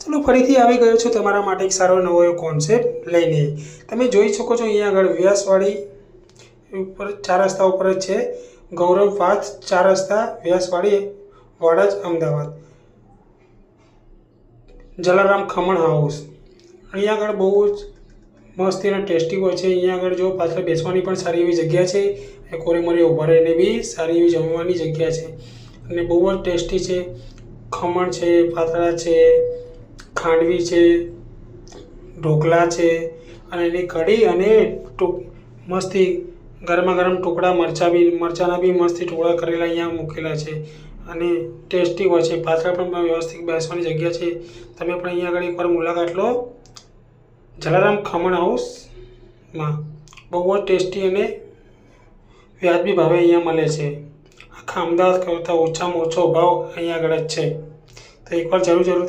ચલો ફરીથી આવી ગયો છું તમારા માટે એક સારો નવો કોન્સેપ્ટ લઈને. તમે જોઈ શકો છો અહીંયા આગળ વ્યાસવાડી ઉપર 4 રસ્તા ઉપર જ છે. ગૌરવ પાથ 4 રસ્તા વ્યાસવાડી વાડજ અમદાવાદ. જલારામ ખમણ હાઉસ અહીંયા આગળ બહુ જ મસ્ત અને ટેસ્ટી હોય છે. અહીંયા આગળ જો પાછળ બેસવાની પણ સારી એવી જગ્યા છે. કોરીમોરી ઊભા રહીને બી સારી એવી જમવાની જગ્યા છે અને બહુ જ ટેસ્ટી છે. ખમણ છે, પાતળા છે, ખાંડવી છે, ઢોકળા છે અને એની કઢી અને મસ્તી ગરમા ગરમ ટુકડા મરચાના બી મસ્તી ટુકડા કરેલા અહીંયા મૂકેલા છે અને ટેસ્ટી હોય છે. પાછળ પણ વ્યવસ્થિત બેસવાની જગ્યા છે. તમે પણ અહીંયા આગળ એકવાર મુલાકાત લો. જલારામ ખમણ હાઉસમાં બહુ જ ટેસ્ટી અને વ્યાજબી ભાવે અહીંયા મળે છે. આખા અમદાવાદ કરતાં ઓછામાં ઓછો ભાવ અહીંયા આગળ જ છે. તો એકવાર જરૂર